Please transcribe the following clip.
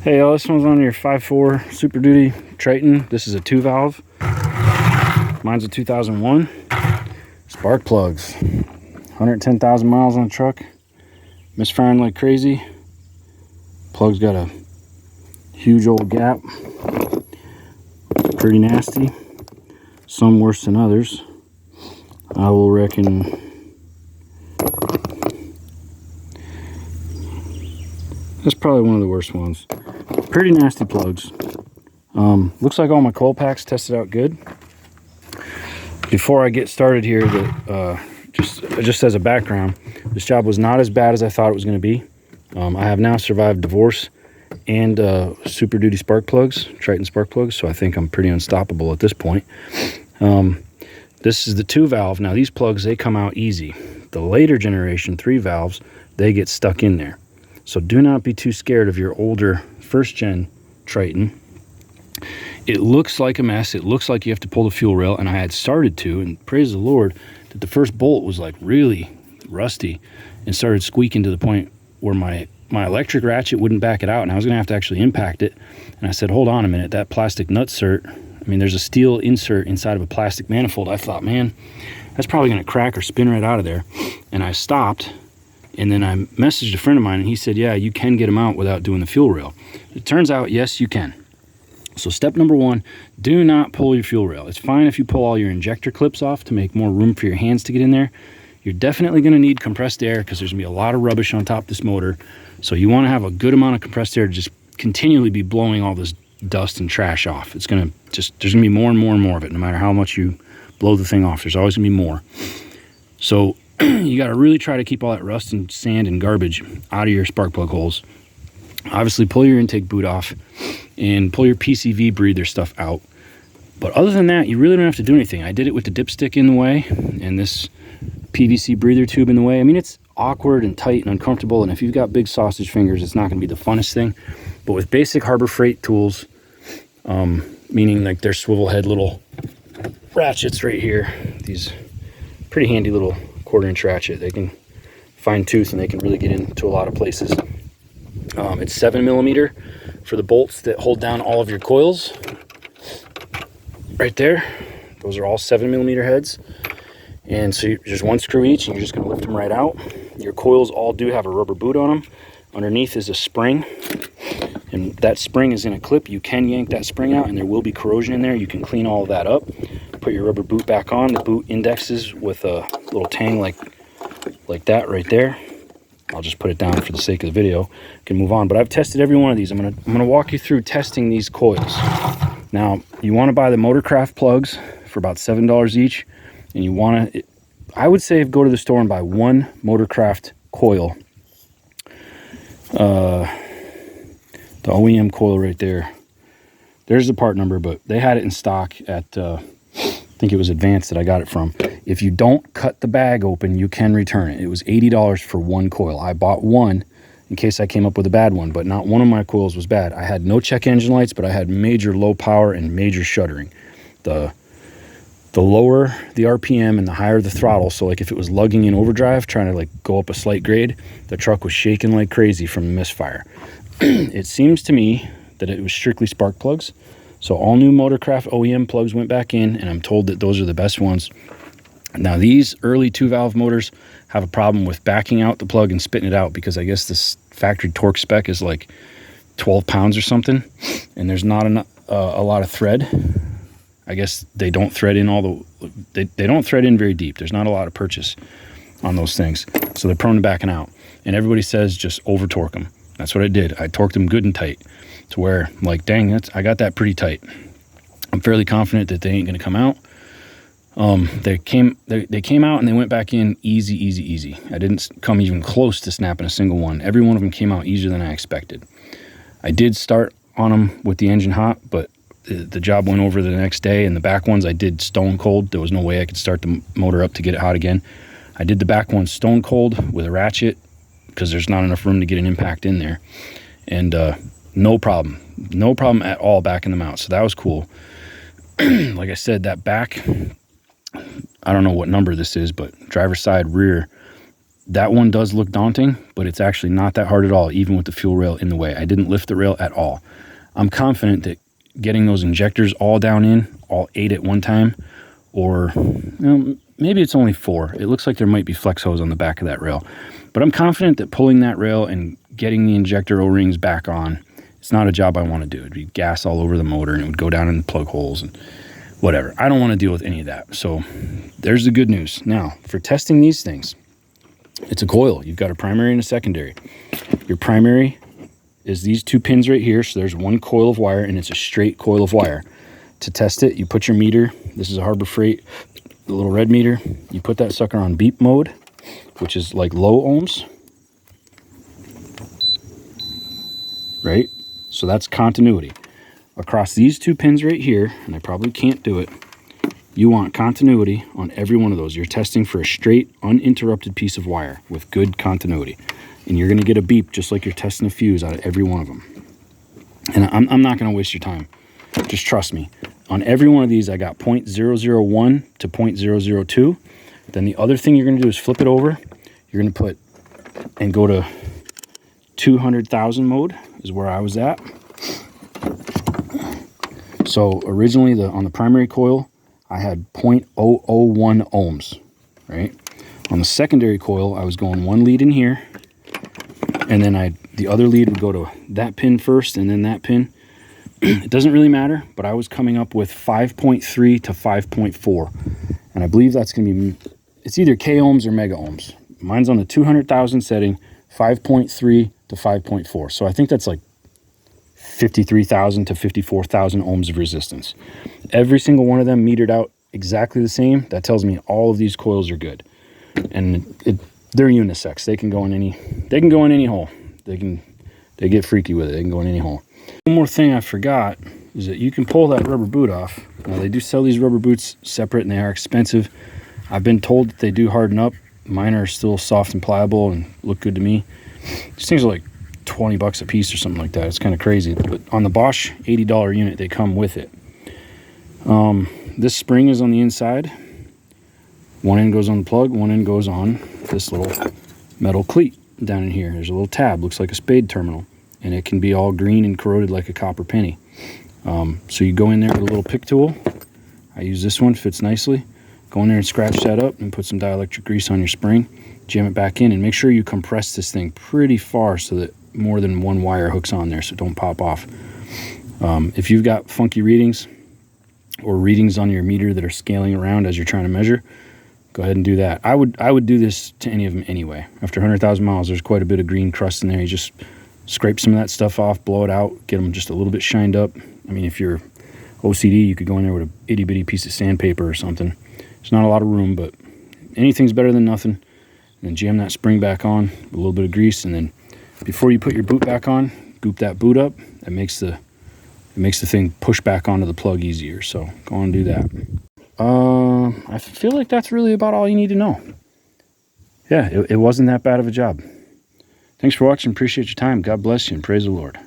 Hey y'all, this one's on your 5.4 SuperDuty Triton. This is a 2-valve. Mine's a 2001. Spark plugs. 110,000 miles on the truck. Misfiring like crazy. Plug's got a huge old gap. Pretty nasty. Some worse than others. I will reckon that's probably one of the worst ones. Pretty nasty plugs. Looks like all my coil packs tested out good. Before I get started here, just as a background, this job was not as bad as I thought it was going to be. I have now survived divorce and SuperDuty spark plugs, Triton spark plugs, so I think I'm pretty unstoppable at this point. This is the 2-valve. Now these plugs, they come out easy. The later generation 3-valves, they get stuck in there. So do not be too scared of your older first-gen Triton. It looks like a mess. It looks like you have to pull the fuel rail, and I had started to, and praise the Lord that the first bolt was like really rusty and started squeaking to the point where my electric ratchet wouldn't back it out, and I was going to have to actually impact it. And I said, hold on a minute, that plastic nutsert, I mean, there's a steel insert inside of a plastic manifold. I thought, man, that's probably going to crack or spin right out of there. And I stopped. And then I messaged a friend of mine, and he said, yeah, you can get them out without doing the fuel rail. It turns out, yes, you can. So step number one, do not pull your fuel rail. It's fine if you pull all your injector clips off to make more room for your hands to get in there. You're definitely going to need compressed air because there's going to be a lot of rubbish on top of this motor. So you want to have a good amount of compressed air to just continually be blowing all this dust and trash off. It's going to just, there's going to be more and more and more of it. No matter how much you blow the thing off, there's always going to be more. So you got to really try to keep all that rust and sand and garbage out of your spark plug holes. Obviously, pull your intake boot off and pull your PCV breather stuff out. But other than that, you really don't have to do anything. I did it with the dipstick in the way and this PVC breather tube in the way. I mean, it's awkward and tight and uncomfortable, and if you've got big sausage fingers, it's not going to be the funnest thing. But with basic Harbor Freight tools, meaning like their swivel head little ratchets right here, these pretty handy little 1/4-inch ratchet. They can fine tooth and they can really get into a lot of places. It's 7mm for the bolts that hold down all of your coils. Right there, those are all 7mm heads. And so there's one screw each, and you're just going to lift them right out. Your coils all do have a rubber boot on them. Underneath is a spring, and that spring is in a clip. You can yank that spring out, and there will be corrosion in there. You can clean all of that up. Put your rubber boot back on. The boot indexes with a little tang like that right there. I'll just put it down for the sake of the video. You can move on. But I've tested every one of these. I'm gonna walk you through testing these coils. Now, you want to buy the Motorcraft plugs for about $7 each, and you want to, I would say, go to the store and buy one Motorcraft coil. The OEM coil right there. There's the part number, but they had it in stock at I think it was Advanced that I got it from. If you don't cut the bag open, you can return it. It was $80 for one coil. I bought one in case I came up with a bad one, but not one of my coils was bad. I had no check engine lights, but I had major low power and major shuddering. The lower the RPM and the higher the throttle, so like if it was lugging in overdrive, trying to like go up a slight grade, the truck was shaking like crazy from the misfire. It seems to me that it was strictly spark plugs. So all new Motorcraft OEM plugs went back in, and I'm told that those are the best ones. Now these early 2-valve motors have a problem with backing out the plug and spitting it out, because I guess this factory torque spec is like 12 pounds or something, and there's not a lot of thread. I guess they don't thread in they don't thread in very deep. There's not a lot of purchase on those things, so they're prone to backing out. And everybody says just over torque them. That's what I did. I torqued them good and tight to where I'm like, dang, I got that pretty tight. I'm fairly confident that they ain't gonna come out. They came out and they went back in easy. I didn't come even close to snapping a single one. Every one of them came out easier than I expected. I did start on them with the engine hot, but the job went over the next day, and the back ones I did stone cold. There was no way I could start the motor up to get it hot again. I did the back ones stone cold with a ratchet because there's not enough room to get an impact in there. And no problem at all backing them out. So that was cool. Like I said, that back, I don't know what number this is, but driver's side rear, That one does look daunting, but it's actually not that hard at all, even with the fuel rail in the way. I didn't lift the rail at all. I'm confident that getting those injectors all down in, all 8 at one time, or maybe it's only 4. It looks like there might be flex hose on the back of that rail. But I'm confident that pulling that rail and getting the injector O-rings back on, it's not a job I want to do. It'd be gas all over the motor and it would go down in the plug holes and whatever. I don't want to deal with any of that. So there's the good news. Now, for testing these things, it's a coil. You've got a primary and a secondary. Your primary is these 2 pins right here. So there's one coil of wire, and it's a straight coil of wire. To test it, you put your meter. This is a Harbor Freight, the little red meter. You put that sucker on beep mode, which is like low ohms, right? So that's continuity. Across these 2 pins right here, and I probably can't do it, you want continuity on every one of those. You're testing for a straight, uninterrupted piece of wire with good continuity. And you're going to get a beep just like you're testing a fuse out of every one of them. And I'm not going to waste your time. Just trust me. On every one of these, I got 0.001 to 0.002. Then the other thing you're going to do is flip it over. You're going to put and go to 200,000 mode is where I was at. So originally on the primary coil, I had 0.001 ohms, right? On the secondary coil, I was going 1 lead in here, and then the other lead would go to that pin first and then that pin. It doesn't really matter, but I was coming up with 5.3 to 5.4. And I believe that's going to be, it's either K ohms or mega ohms. Mine's on the 200,000 setting, 5.3 to 5.4. So I think that's like 53,000 to 54,000 ohms of resistance. Every single one of them metered out exactly the same. That tells me all of these coils are good. And they're unisex. They can go in any hole. They get freaky with it. They can go in any hole. One more thing I forgot is that you can pull that rubber boot off. Now they do sell these rubber boots separate and they are expensive. I've been told that they do harden up. Mine are still soft and pliable and look good to me. These things are like 20 bucks a piece or something like that. It's kind of crazy. But on the Bosch $80 unit, they come with it. This spring is on the inside. One end goes on the plug, one end goes on this little metal cleat down in here. There's a little tab, looks like a spade terminal, and it can be all green and corroded like a copper penny. So you go in there with a little pick tool. I use this one, fits nicely. Go in there and scratch that up and put some dielectric grease on your spring. Jam it back in and make sure you compress this thing pretty far so that more than one wire hooks on there so don't pop off. If you've got funky readings or readings on your meter that are scaling around as you're trying to measure, go ahead and do that. I would do this to any of them anyway. After 100,000 miles, there's quite a bit of green crust in there. You just scrape some of that stuff off, blow it out, get them just a little bit shined up. I mean, if you're OCD, you could go in there with a itty bitty piece of sandpaper or something. There's not a lot of room, but anything's better than nothing. And then jam that spring back on with a little bit of grease, and then before you put your boot back on, goop that boot up. That makes the thing push back onto the plug easier. So go on and do that. I feel like that's really about all you need to know. Yeah, it wasn't that bad of a job. Thanks for watching. Appreciate your time. God bless you and praise the Lord.